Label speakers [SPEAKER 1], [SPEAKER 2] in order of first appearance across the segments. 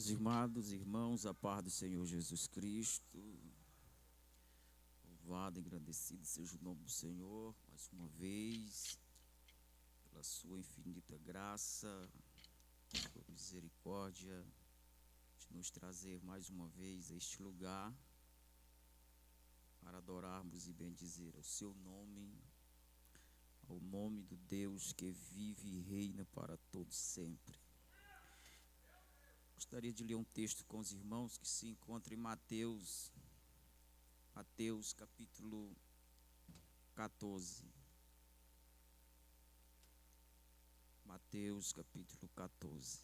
[SPEAKER 1] Meus amados irmãos, a paz do Senhor Jesus Cristo, louvado e agradecido seja o nome do Senhor, mais uma vez, pela sua infinita graça, sua misericórdia, de nos trazer mais uma vez a este lugar, para adorarmos e bendizer o seu nome, ao nome do Deus que vive e reina para todos sempre. Gostaria de ler um texto com os irmãos que se encontra em Mateus capítulo 14. Mateus capítulo 14.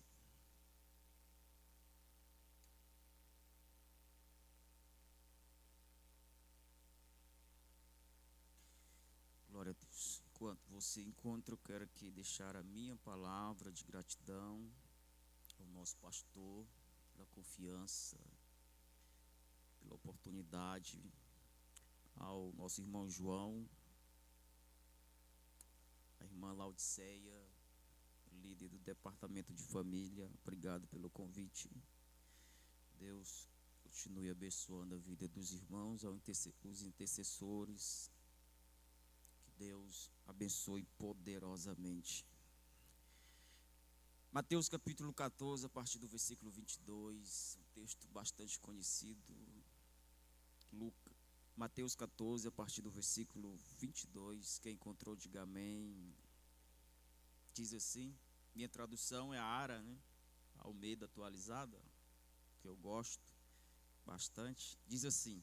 [SPEAKER 1] Glória a Deus. Enquanto você encontra, eu quero aqui deixar a minha palavra de gratidão ao nosso pastor, pela confiança, pela oportunidade, ao nosso irmão João, a irmã Laudiceia, líder do departamento de família, obrigado pelo convite. Deus continue abençoando a vida dos irmãos, os intercessores, que Deus abençoe poderosamente. Mateus capítulo 14, a partir do versículo 22, um texto bastante conhecido. Mateus 14, a partir do versículo 22, quem encontrou, diga amém. Diz assim, minha tradução é a ARA, Almeida atualizada, que eu gosto bastante. Diz assim: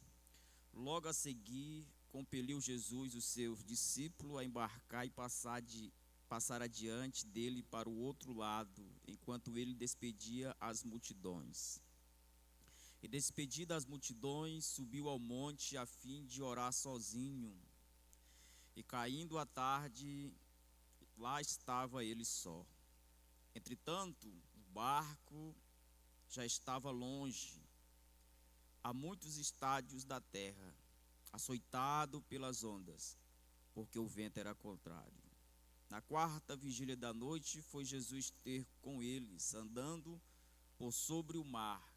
[SPEAKER 1] logo a seguir, compeliu Jesus os seus discípulos a embarcar e passar adiante dele para o outro lado, enquanto ele despedia as multidões. E despedida as multidões, subiu ao monte a fim de orar sozinho. E caindo a tarde, lá estava ele só. Entretanto, o barco já estava longe, a muitos estádios da terra, açoitado pelas ondas, porque o vento era contrário. Na quarta vigília da noite, foi Jesus ter com eles, andando por sobre o mar.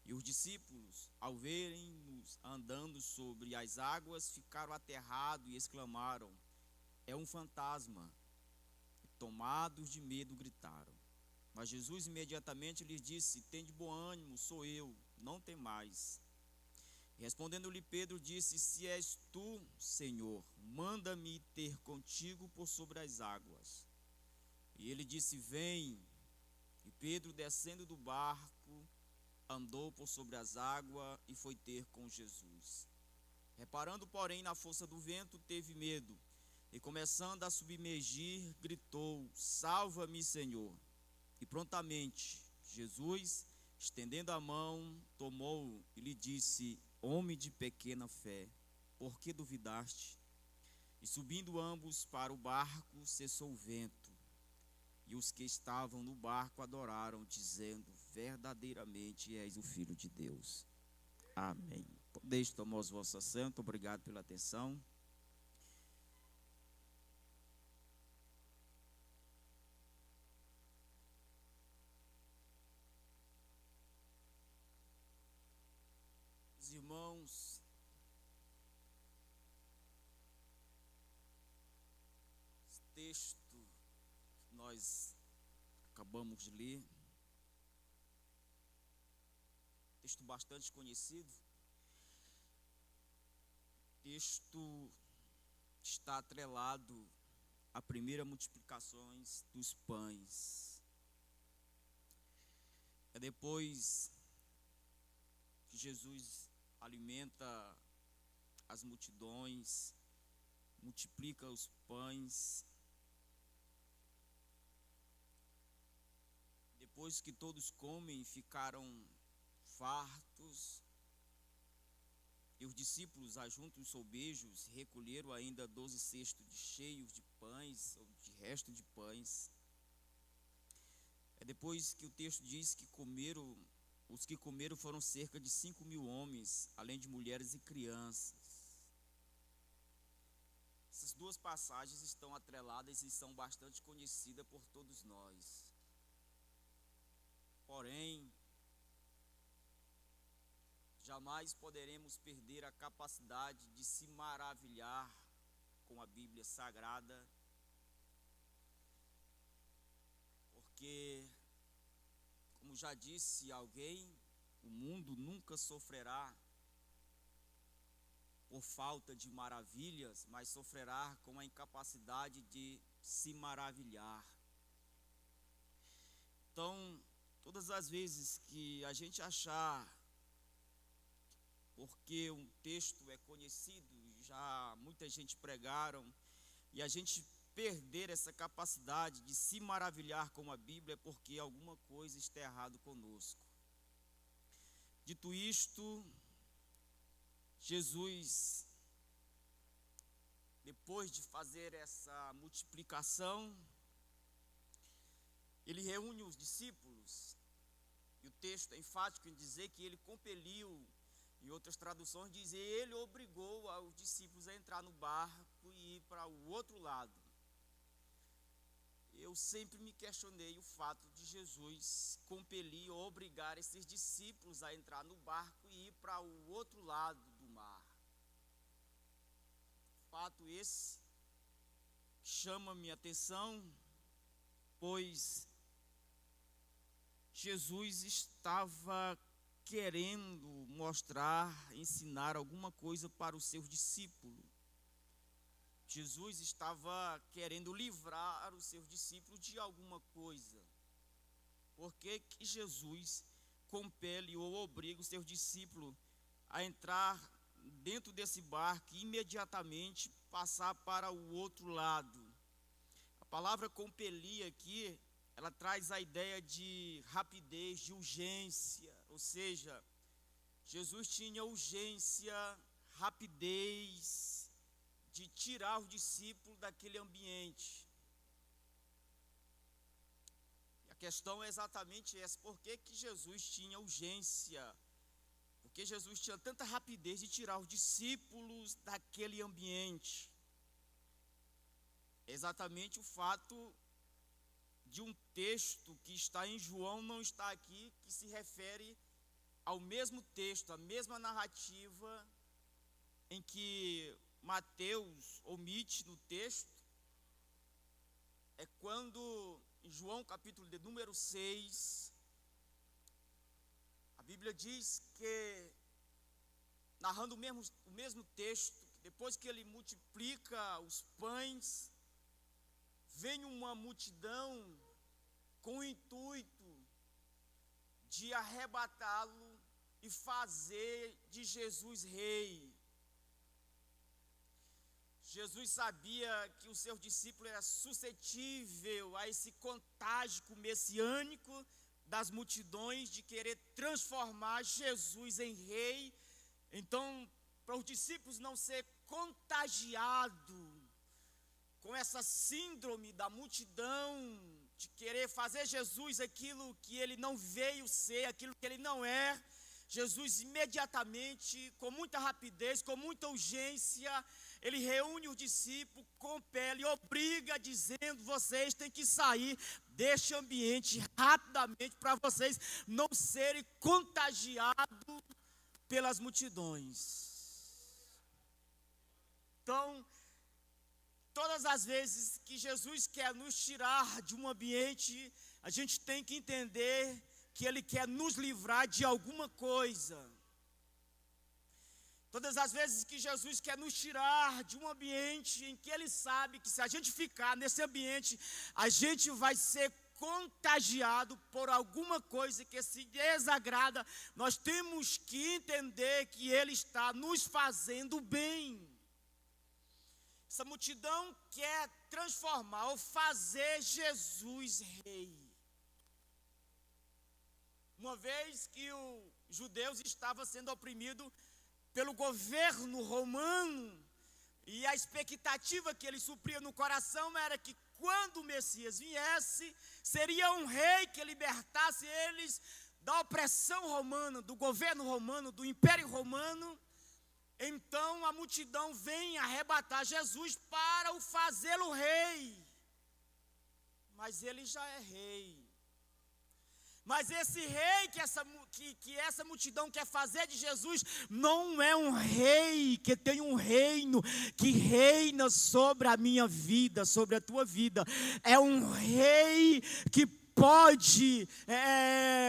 [SPEAKER 1] E os discípulos, ao verem-nos andando sobre as águas, ficaram aterrados e exclamaram: é um fantasma. E tomados de medo, gritaram. Mas Jesus imediatamente lhes disse: tende bom ânimo, sou eu, não temais. E respondendo-lhe Pedro, disse: se és tu, Senhor, manda-me ter contigo por sobre as águas. E ele disse: vem. E Pedro, descendo do barco, andou por sobre as águas e foi ter com Jesus. Reparando, porém, na força do vento, teve medo, e começando a submergir, gritou: salva-me, Senhor. E prontamente Jesus, estendendo a mão, tomou-o e lhe disse: homem de pequena fé, por que duvidaste? E subindo ambos para o barco, cessou o vento. E os que estavam no barco adoraram, dizendo: verdadeiramente és o Filho de Deus. Amém. Podeis tomar os vossos assentos. Obrigado pela atenção. Os irmãos, esse texto que nós acabamos de ler, texto bastante conhecido, texto está atrelado à primeira multiplicações dos pães. É depois que Jesus alimenta as multidões, multiplica os pães. Depois que todos comem, ficaram fartos. E os discípulos, ajuntam os sobejos, recolheram ainda 12 cestos cheios de pães, ou de resto de pães. É depois que o texto diz que os que comeram foram cerca de 5.000 homens, além de mulheres e crianças. Essas duas passagens estão atreladas e são bastante conhecidas por todos nós. Porém, jamais poderemos perder a capacidade de se maravilhar com a Bíblia Sagrada, porque, como já disse alguém, o mundo nunca sofrerá por falta de maravilhas, mas sofrerá com a incapacidade de se maravilhar. Então, todas as vezes que a gente achar, porque um texto é conhecido, já muita gente pregaram, e a gente perder essa capacidade de se maravilhar com a Bíblia, é porque alguma coisa está errado conosco. Dito isto, Jesus, depois de fazer essa multiplicação, ele reúne os discípulos, e o texto é enfático em dizer que ele compeliu, em outras traduções dizem, ele obrigou os discípulos a entrar no barco e ir para o outro lado. Eu sempre me questionei o fato de Jesus compelir ou obrigar esses discípulos a entrar no barco e ir para o outro lado do mar. Fato esse chama minha atenção, pois Jesus estava querendo mostrar, ensinar alguma coisa para os seus discípulos. Jesus estava querendo livrar os seus discípulos de alguma coisa. Por que que Jesus compele ou obriga os seus discípulos a entrar dentro desse barco e imediatamente passar para o outro lado? A palavra compelir aqui, ela traz a ideia de rapidez, de urgência, ou seja, Jesus tinha urgência, rapidez de tirar os discípulos daquele ambiente. E a questão é exatamente essa: por que que Jesus tinha urgência? Por que Jesus tinha tanta rapidez de tirar os discípulos daquele ambiente? É exatamente o fato de um texto que está em João não está aqui, que se refere ao mesmo texto, a mesma narrativa em que Mateus omite no texto. É quando, em João capítulo de número 6, a Bíblia diz que, narrando o mesmo texto, depois que ele multiplica os pães, vem uma multidão com o intuito de arrebatá-lo e fazer de Jesus rei. Jesus sabia que os seus discípulos eram suscetíveis a esse contágio messiânico das multidões de querer transformar Jesus em rei. Então, para os discípulos não ser contagiados com essa síndrome da multidão, de querer fazer Jesus aquilo que ele não veio ser, aquilo que ele não é, Jesus imediatamente, com muita rapidez, com muita urgência, ele reúne os discípulos, compele, obriga, dizendo: vocês têm que sair deste ambiente rapidamente para vocês não serem contagiados pelas multidões. Então, todas as vezes que Jesus quer nos tirar de um ambiente, a gente tem que entender que ele quer nos livrar de alguma coisa. Todas as vezes que Jesus quer nos tirar de um ambiente em que ele sabe que se a gente ficar nesse ambiente, a gente vai ser contagiado por alguma coisa que se desagrada, nós temos que entender que ele está nos fazendo bem. Essa multidão quer transformar ou fazer Jesus rei. Uma vez que os judeus estavam sendo oprimidos pelo governo romano, e a expectativa que ele supria no coração era que quando o Messias viesse, seria um rei que libertasse eles da opressão romana, do governo romano, do império romano. Então a multidão vem arrebatar Jesus para o fazê-lo rei. Mas ele já é rei. Mas esse rei que essa multidão quer fazer de Jesus não é um rei que tem um reino que reina sobre a minha vida, sobre a tua vida. É um rei que pode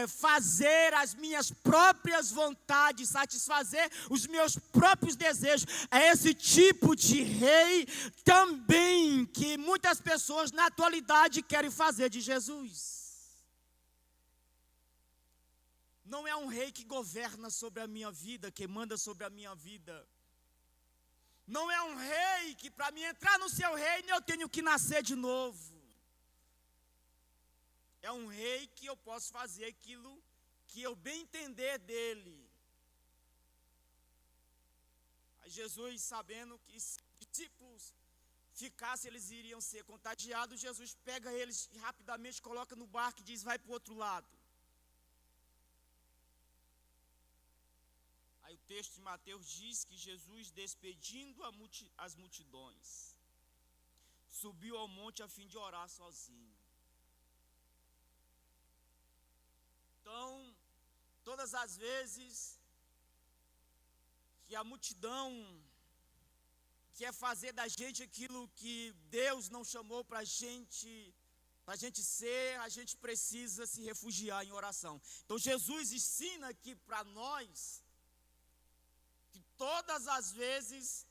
[SPEAKER 1] fazer as minhas próprias vontades, satisfazer os meus próprios desejos. É esse tipo de rei também que muitas pessoas na atualidade querem fazer de Jesus. Não é um rei que governa sobre a minha vida, que manda sobre a minha vida. Não é um rei que para mim entrar no seu reino eu tenho que nascer de novo. É um rei que eu posso fazer aquilo que eu bem entender dele. Aí Jesus, sabendo que se os discípulos ficassem, eles iriam ser contagiados, Jesus pega eles e rapidamente coloca no barco e diz, vai para o outro lado. Aí o texto de Mateus diz que Jesus, despedindo as multidões, subiu ao monte a fim de orar sozinho. Então, todas as vezes que a multidão quer fazer da gente aquilo que Deus não chamou para a gente ser, a gente precisa se refugiar em oração. Então, Jesus ensina aqui para nós que todas as vezes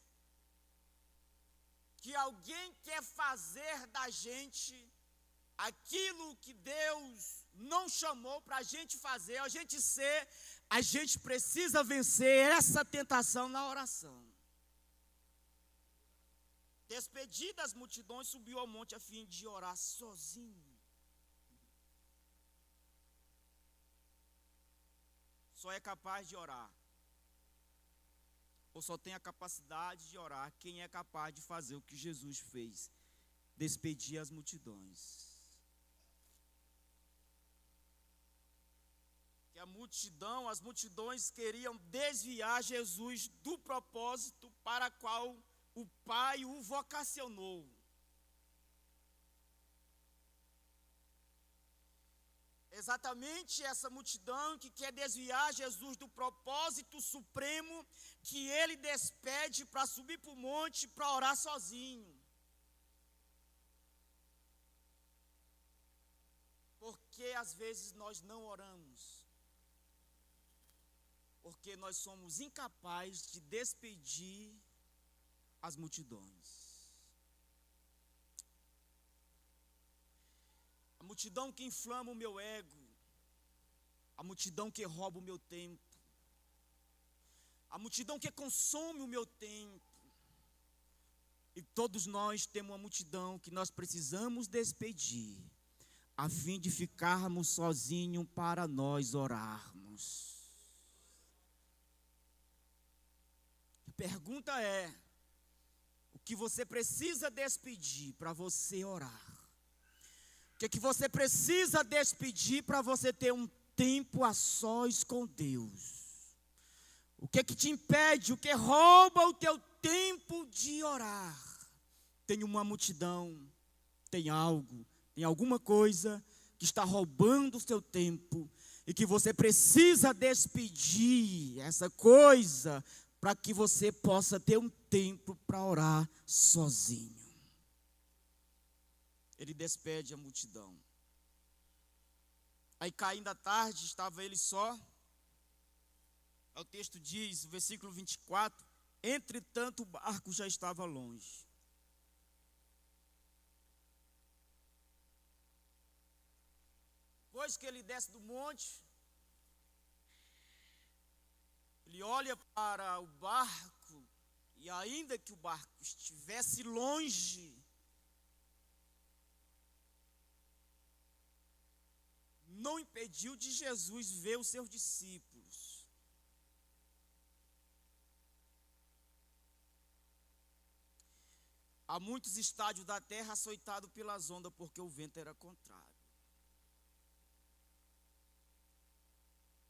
[SPEAKER 1] que alguém quer fazer da gente aquilo que Deus não chamou para a gente fazer, a gente ser, a gente precisa vencer essa tentação na oração. Despedidas as multidões, subiu ao monte a fim de orar sozinho. Só é capaz de orar, ou só tem a capacidade de orar quem é capaz de fazer o que Jesus fez, despedir as multidões. Que as multidões queriam desviar Jesus do propósito para qual o Pai o vocacionou. Exatamente essa multidão que quer desviar Jesus do propósito supremo que ele despede para subir para o monte para orar sozinho. Porque às vezes nós não oramos. Porque nós somos incapazes de despedir as multidões. A multidão que inflama o meu ego, a multidão que rouba o meu tempo, a multidão que consome o meu tempo. E todos nós temos uma multidão que nós precisamos despedir, a fim de ficarmos sozinhos para nós orarmos. A pergunta é, o que você precisa despedir para você orar? O que você precisa despedir para você ter um tempo a sós com Deus? O que te impede, o que rouba o teu tempo de orar? Tem uma multidão, tem algo, tem alguma coisa que está roubando o seu tempo e que você precisa despedir essa coisa para que você possa ter um tempo para orar sozinho. Ele despede a multidão. Aí caindo a tarde, estava ele só. O texto diz, versículo 24, entretanto o barco já estava longe. Depois que ele desce do monte, ele olha para o barco, e ainda que o barco estivesse longe, não impediu de Jesus ver os seus discípulos. Há muitos estádios da terra açoitados pelas ondas, porque o vento era contrário.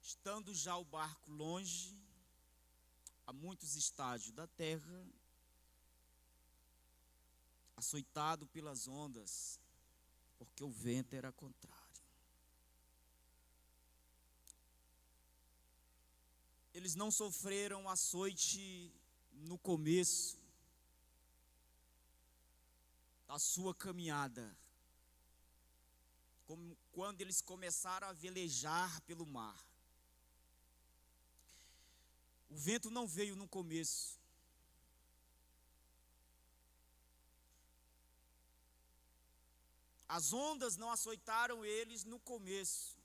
[SPEAKER 1] Estando já o barco longe, há muitos estádios da terra açoitado pelas ondas, porque o vento era contrário. eles não sofreram açoite no começo da sua caminhada, como quando eles começaram a velejar pelo mar. O vento não veio no começo. As ondas não açoitaram eles no começo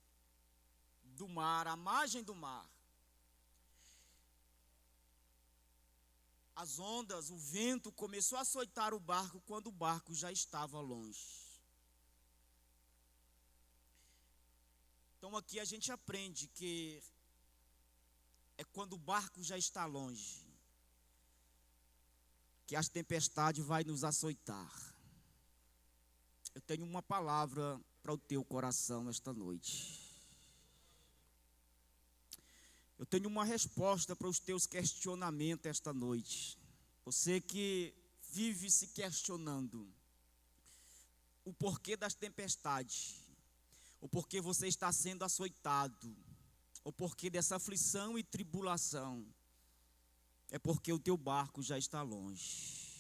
[SPEAKER 1] do mar, à margem do mar. As ondas, o vento começou a açoitar o barco quando o barco já estava longe. Então aqui a gente aprende que é quando o barco já está longe que as tempestades vai nos açoitar. Eu tenho uma palavra para o teu coração esta noite. Eu tenho uma resposta para os teus questionamentos esta noite. Você que vive se questionando o porquê das tempestades, o porquê você está sendo açoitado, o porquê dessa aflição e tribulação, é porque o teu barco já está longe.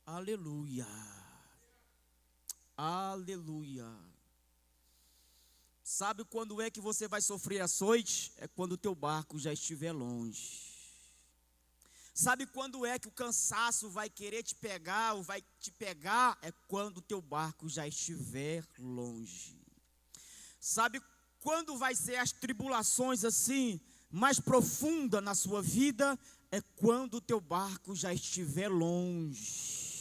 [SPEAKER 1] Aleluia. Aleluia. Sabe quando é que você vai sofrer açoite? É quando o teu barco já estiver longe. Sabe quando é que o cansaço vai querer te pegar ou vai te pegar? É quando o teu barco já estiver longe. Sabe quando vai ser as tribulações assim, mais profundas na sua vida? É quando o teu barco já estiver longe.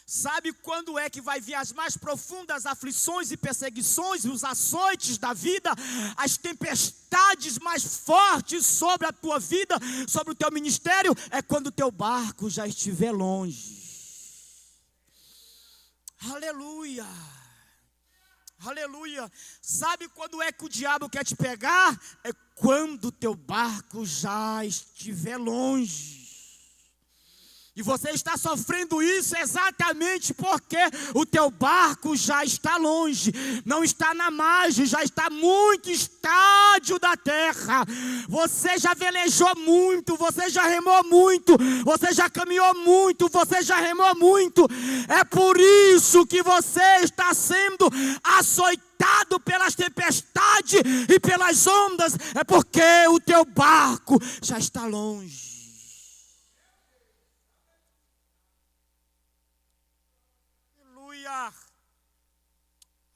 [SPEAKER 1] Sabe quando é que vai vir as mais profundas aflições e perseguições, os açoites da vida, as tempestades mais fortes sobre a tua vida, sobre o teu ministério? É quando o teu barco já estiver longe. Aleluia. Aleluia. Sabe quando é que o diabo quer te pegar? É quando o teu barco já estiver longe. E você está sofrendo isso exatamente porque o teu barco já está longe, não está na margem, já está muito estádio da terra. Você já velejou muito, você já remou muito, você já caminhou muito, você já remou muito. É por isso que você está sendo açoitado pelas tempestades e pelas ondas, é porque o teu barco já está longe.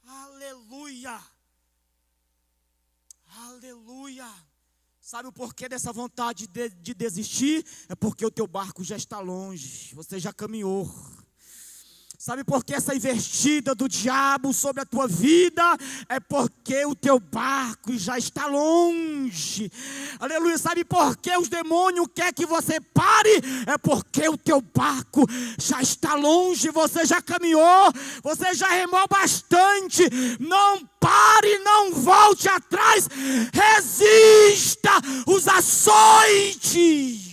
[SPEAKER 1] Aleluia, aleluia. Sabe o porquê dessa vontade de desistir? É porque o teu barco já está longe, você já caminhou. Sabe por que essa investida do diabo sobre a tua vida? É porque o teu barco já está longe. Aleluia. Sabe por que os demônios querem que você pare? É porque o teu barco já está longe. Você já caminhou, você já remou bastante. Não pare, não volte atrás. Resista os açoites.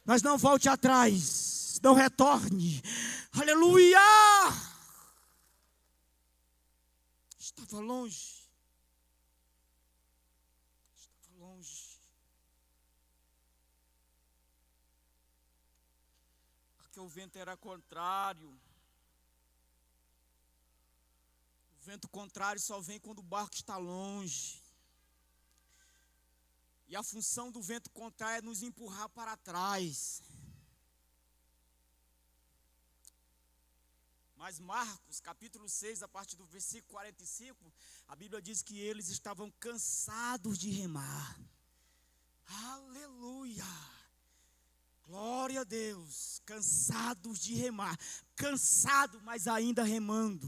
[SPEAKER 1] Mas não volte atrás, não retorne. Aleluia! Estava longe. Estava longe. Porque o vento era contrário. O vento contrário só vem quando o barco está longe. E a função do vento contrário é nos empurrar para trás. Mas Marcos, capítulo 6, a partir do versículo 45, a Bíblia diz que eles estavam cansados de remar. Aleluia! Glória a Deus! Cansados de remar. Cansado, mas ainda remando.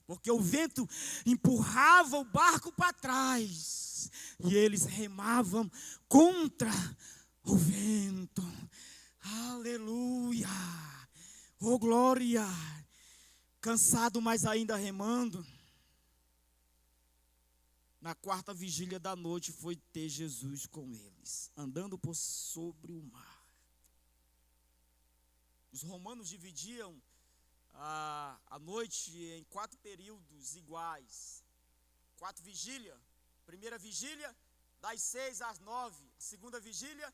[SPEAKER 1] Porque o vento empurrava o barco para trás. E eles remavam contra o vento. Aleluia! Oh, glória! Cansado, mas ainda remando. Na quarta vigília da noite foi ter Jesus com eles, andando por sobre o mar. Os romanos dividiam a noite em 4 períodos iguais. 4 vigílias. Primeira vigília, das 6 às 9. A segunda vigília,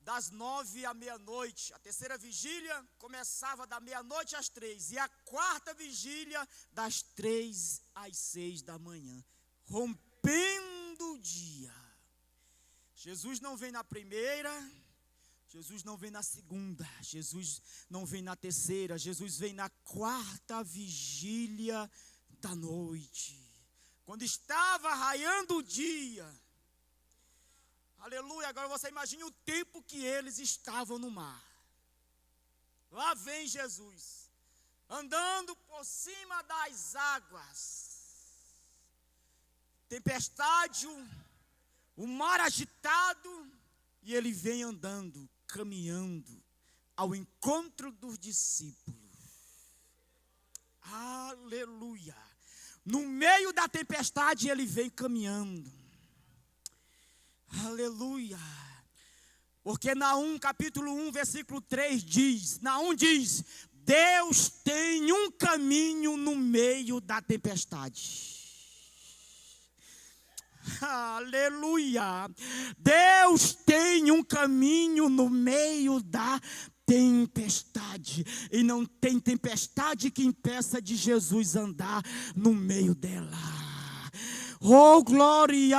[SPEAKER 1] das 9 à meia-noite. A terceira vigília começava da meia-noite às 3. E a quarta vigília, das 3 às 6 da manhã. Rompendo o dia. Jesus não vem na primeira, Jesus não vem na segunda, Jesus não vem na terceira, Jesus vem na quarta vigília da noite. Quando estava raiando o dia. Aleluia, agora você imagine o tempo que eles estavam no mar. Lá vem Jesus, andando por cima das águas. Tempestade, o mar agitado, e ele vem andando, caminhando ao encontro dos discípulos. Aleluia. No meio da tempestade ele vem caminhando. Aleluia. Porque Naum, capítulo 1, versículo 3 diz, Naum diz, Deus tem um caminho no meio da tempestade. Aleluia. Deus tem um caminho no meio da tempestade. E não tem tempestade que impeça de Jesus andar no meio dela. Oh glória!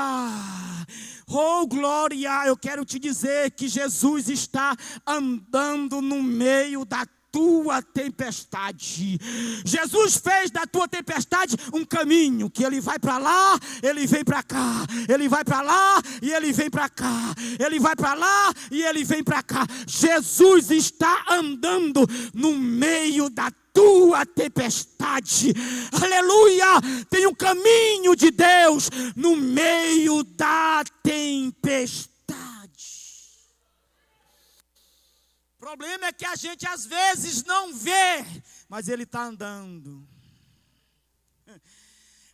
[SPEAKER 1] Oh glória! Eu quero te dizer que Jesus está andando no meio da tua tempestade. Jesus fez da tua tempestade um caminho, que ele vai para lá, ele vem para cá, ele vai para lá e ele vem para cá, ele vai para lá e ele vem para cá. Jesus está andando no meio da tua tempestade. Aleluia! Tem um caminho de Deus no meio da tempestade. O problema é que a gente às vezes não vê, mas ele está andando.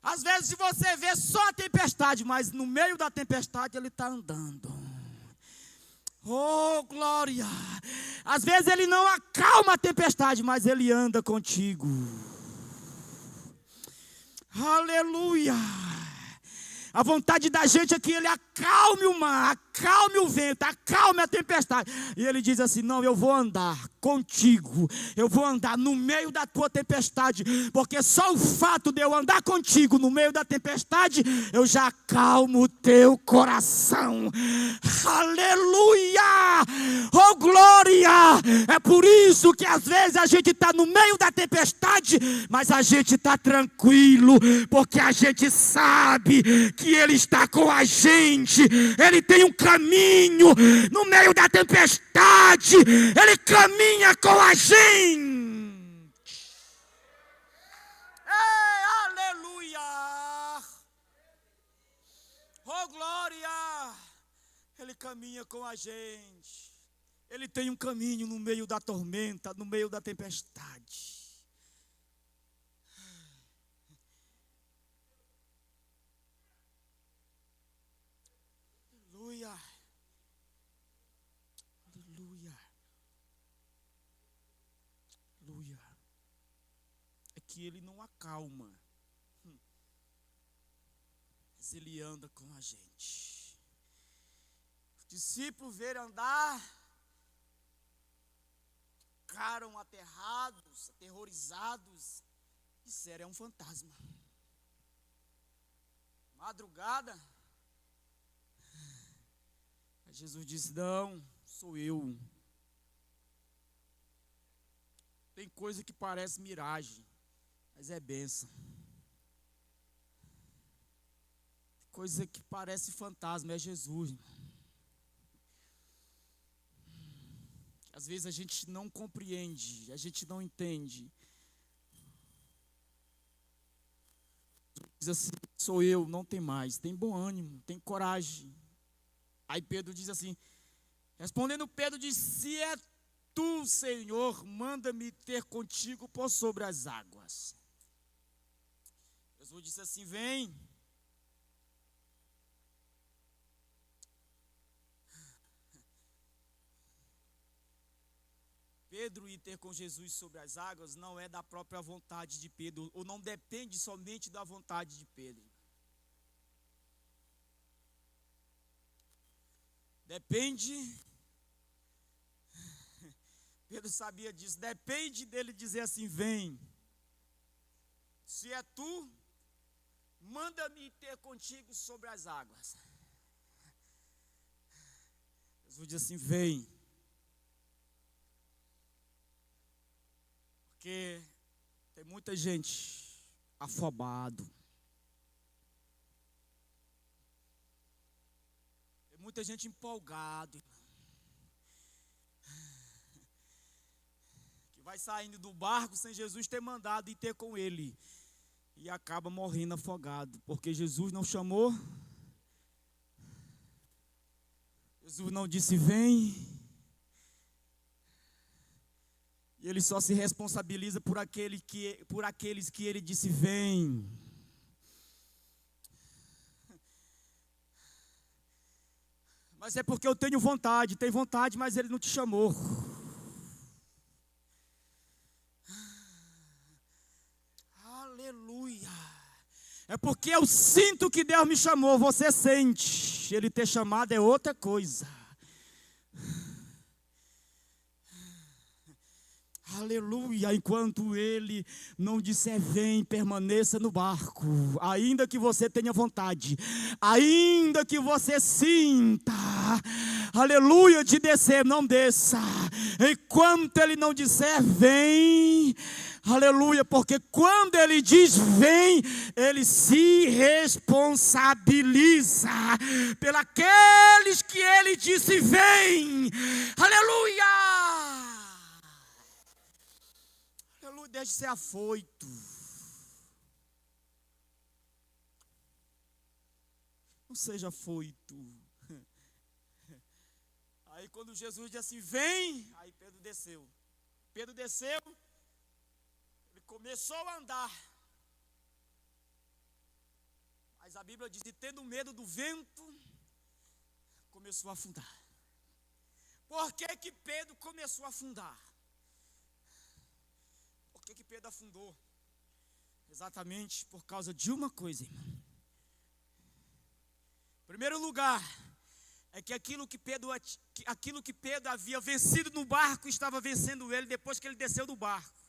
[SPEAKER 1] Às vezes você vê só a tempestade, mas no meio da tempestade ele está andando. Oh glória! Às vezes ele não acalma a tempestade, mas ele anda contigo. Aleluia! A vontade da gente é que ele acalme o mar, acalme o vento, acalme a tempestade. E ele diz assim, não, eu vou andar contigo. Eu vou andar no meio da tua tempestade. Porque só o fato de eu andar contigo no meio da tempestade, eu já acalmo o teu coração. Aleluia! Oh glória! É por isso que às vezes a gente está no meio da tempestade, mas a gente está tranquilo. Porque a gente sabe que ele está com a gente. Ele tem um caminho no meio da tempestade. Ele caminha com a gente. Ei, aleluia! Oh glória! Ele caminha com a gente. Ele tem um caminho no meio da tormenta, no meio da tempestade. Aleluia. Aleluia. Aleluia. É que ele não acalma, mas ele anda com a gente. Os discípulos viram andar, ficaram aterrados, aterrorizados, disseram, é um fantasma. Madrugada, Jesus disse, não, sou eu. Tem coisa que parece miragem, mas é bênção. Tem coisa que parece fantasma, é Jesus. Às vezes a gente não compreende, a gente não entende. Diz assim, sou eu, não tem mais. Tem bom ânimo, tem coragem. Aí Pedro diz assim, respondendo Pedro diz, se é tu, Senhor, manda-me ter contigo por sobre as águas. Jesus disse assim, vem. Pedro ir ter com Jesus sobre as águas não é da própria vontade de Pedro, ou não depende somente da vontade de Pedro. Depende, Pedro sabia disso, depende dele dizer assim, vem. Se é tu, manda-me ter contigo sobre as águas. Jesus diz assim, vem. Porque tem muita gente afobado. Tem muita gente empolgado. Que vai saindo do barco sem Jesus ter mandado ir ter com ele. E acaba morrendo afogado. Porque Jesus não chamou. Jesus não disse vem. E ele só se responsabiliza por aqueles que ele disse vem. Mas é porque eu tenho vontade, tem vontade, mas ele não te chamou. Aleluia. É porque eu sinto que Deus me chamou, você sente. Ele ter chamado é outra coisa. Aleluia, enquanto ele não disser vem, permaneça no barco, ainda que você tenha vontade, ainda que você sinta, aleluia, de descer, não desça, enquanto ele não disser vem, aleluia, porque quando ele diz vem, ele se responsabiliza pelos que ele disse vem, aleluia. Deixe de ser afoito. Não seja afoito. Aí quando Jesus disse assim, vem, aí Pedro desceu. Pedro desceu, ele começou a andar. Mas a Bíblia diz que tendo medo do vento, começou a afundar. Por que Pedro começou a afundar? Por que Pedro afundou? Exatamente por causa de uma coisa, irmão. Em primeiro lugar, é que aquilo que Pedro havia vencido no barco, estava vencendo ele depois que ele desceu do barco.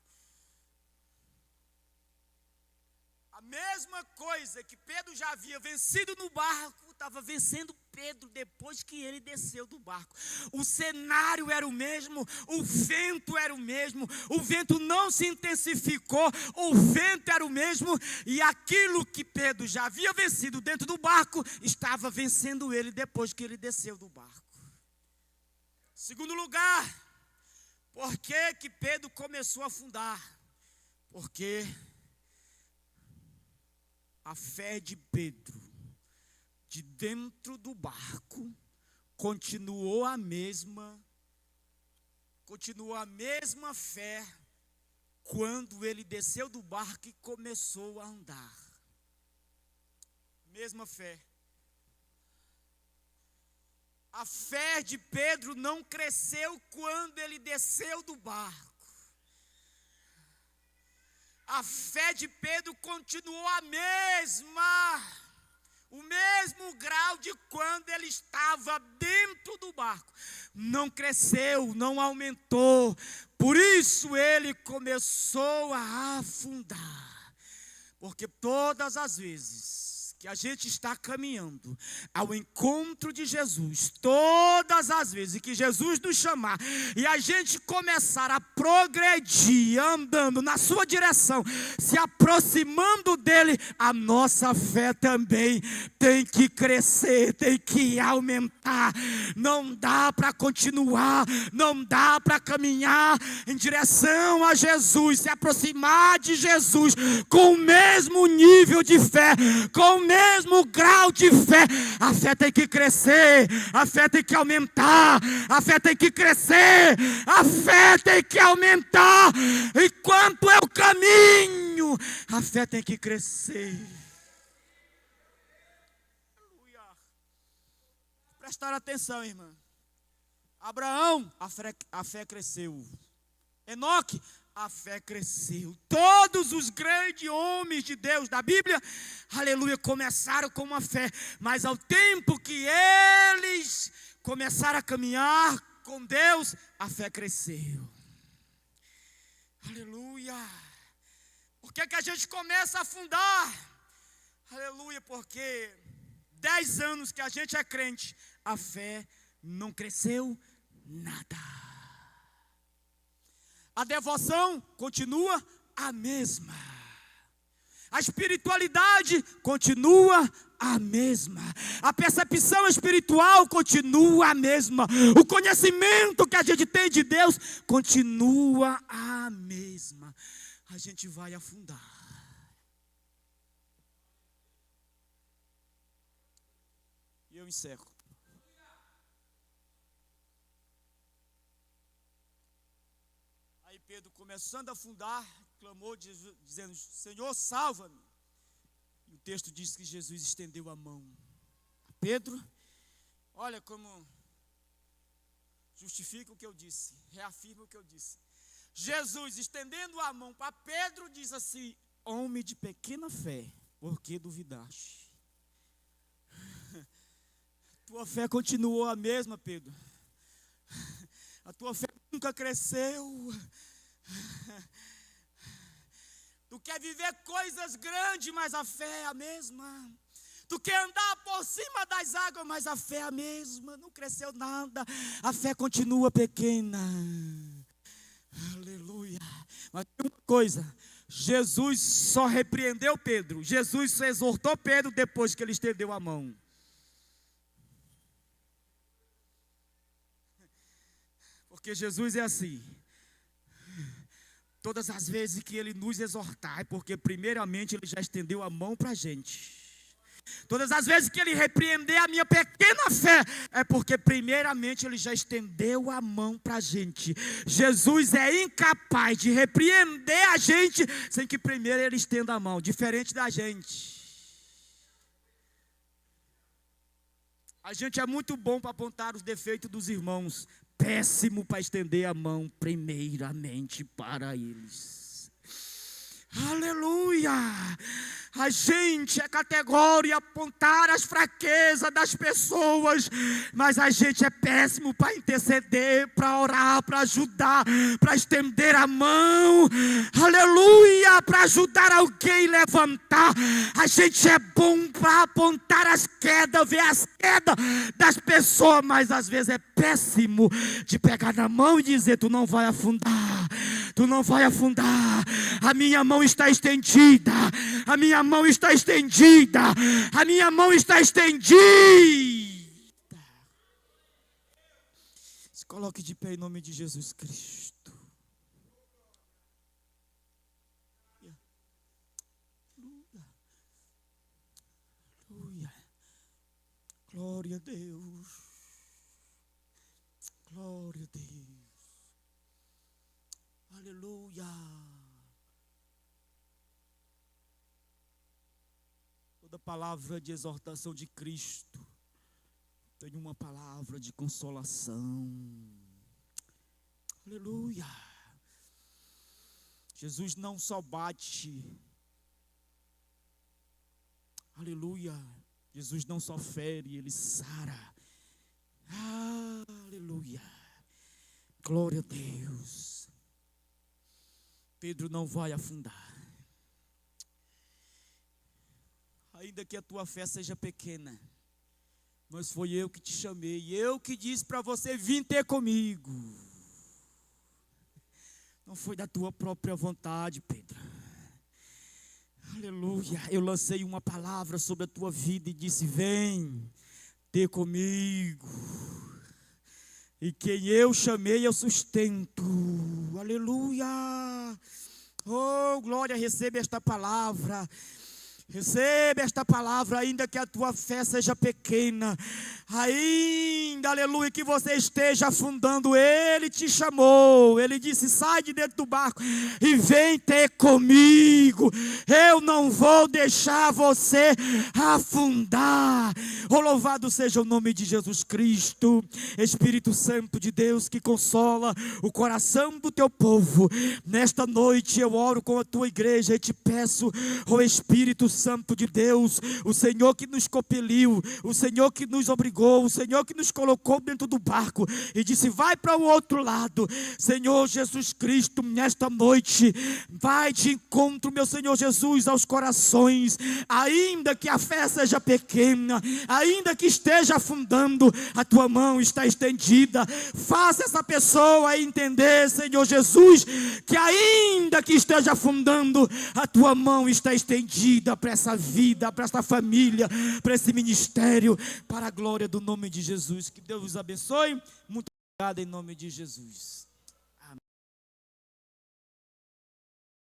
[SPEAKER 1] A mesma coisa que Pedro já havia vencido no barco, estava vencendo Pedro depois que ele desceu do barco. O cenário era o mesmo, o vento era o mesmo, o vento não se intensificou, o vento era o mesmo, e aquilo que Pedro já havia vencido dentro do barco, estava vencendo ele depois que ele desceu do barco. Segundo lugar, por que Pedro começou a afundar? Porque a fé de Pedro, de dentro do barco, continuou a mesma fé quando ele desceu do barco e começou a andar. Mesma fé. A fé de Pedro não cresceu quando ele desceu do barco. A fé de Pedro continuou a mesma, o mesmo grau de quando ele estava dentro do barco. Não cresceu, não aumentou. Por isso ele começou a afundar. Porque todas as vezes que a gente está caminhando ao encontro de Jesus, todas as vezes que Jesus nos chamar e a gente começar a progredir, andando na sua direção, se aproximando dele, a nossa fé também tem que crescer, tem que aumentar. Não dá para continuar, não dá para caminhar em direção a Jesus, se aproximar de Jesus com o mesmo nível de fé, com o mesmo grau de fé. A fé tem que crescer, a fé tem que aumentar, a fé tem que crescer, a fé tem que aumentar. Enquanto é o caminho, a fé tem que crescer. Aleluia. Prestar atenção, irmã. Abraão, a fé cresceu. Enoque, a fé cresceu. Todos os grandes homens de Deus da Bíblia, aleluia, começaram com uma fé. Mas ao tempo que eles começar a caminhar com Deus, a fé cresceu. Aleluia. Por que a gente começa a afundar? Aleluia, porque 10 anos que a gente é crente, a fé não cresceu nada. A devoção continua a mesma. A espiritualidade continua a mesma. A percepção espiritual continua a mesma. O conhecimento que a gente tem de Deus continua a mesma. A gente vai afundar. E eu encerro. Aí Pedro, começando a afundar, clamou dizendo: Senhor, salva-me. E o texto diz que Jesus estendeu a mão a Pedro. Olha como justifica o que eu disse, reafirma o que eu disse. Jesus, estendendo a mão para Pedro, diz assim: homem de pequena fé, por que duvidaste? Tua fé continuou a mesma, Pedro. A tua fé nunca cresceu. Tu quer viver coisas grandes, mas a fé é a mesma. Tu quer andar por cima das águas, mas a fé é a mesma. Não cresceu nada. A fé continua pequena. Aleluia. Mas tem uma coisa: Jesus só repreendeu Pedro. Jesus só exortou Pedro depois que ele estendeu a mão. Porque Jesus é assim. Todas as vezes que Ele nos exortar, é porque primeiramente Ele já estendeu a mão para a gente. Todas as vezes que Ele repreender a minha pequena fé, é porque primeiramente Ele já estendeu a mão para a gente. Jesus é incapaz de repreender a gente sem que primeiro Ele estenda a mão, diferente da gente. A gente é muito bom para apontar os defeitos dos irmãos, péssimo para estender a mão primeiramente para eles. Aleluia! A gente é categoria apontar as fraquezas das pessoas, mas a gente é péssimo para interceder, para orar, para ajudar, para estender a mão. Aleluia! Para ajudar alguém a levantar. A gente é bom para apontar as quedas, ver as quedas das pessoas, mas às vezes é péssimo de pegar na mão e dizer: tu não vai afundar. Tu não vai afundar. A minha mão está estendida. A minha mão está estendida. A minha mão está estendida. Se coloque de pé em nome de Jesus Cristo. Aleluia. Glória a Deus. Glória a Deus. Aleluia. Toda palavra de exortação de Cristo tem uma palavra de consolação. Aleluia. Jesus não só bate. Aleluia. Jesus não só fere, Ele sara. Aleluia. Glória a Deus. Pedro não vai afundar. Ainda que a tua fé seja pequena, mas foi eu que te chamei, eu que disse para você vir ter comigo. Não foi da tua própria vontade, Pedro. Aleluia. Eu lancei uma palavra sobre a tua vida e disse: vem ter comigo. E quem eu chamei, eu sustento. Aleluia. Oh, glória, receba esta palavra. Receba esta palavra, ainda que a tua fé seja pequena, ainda, aleluia, que você esteja afundando. Ele te chamou, Ele disse: sai de dentro do barco e vem ter comigo. Eu não vou deixar você afundar. Oh, louvado seja o nome de Jesus Cristo. Espírito Santo de Deus, que consola o coração do teu povo, nesta noite eu oro com a tua igreja e te peço, oh Espírito
[SPEAKER 2] Santo de Deus, o Senhor que nos compeliu, o Senhor que nos obrigou, o Senhor que nos colocou dentro do barco e disse: vai para o outro lado. Senhor Jesus Cristo, nesta noite, vai de encontro, meu Senhor Jesus, aos corações, ainda que a fé seja pequena, ainda que esteja afundando, a tua mão está estendida. Faça essa pessoa entender, Senhor Jesus, que ainda que esteja afundando, a tua mão está estendida para essa vida, para essa família, para esse ministério, para a glória do nome de Jesus. Que Deus os abençoe. Muito obrigado em nome de Jesus.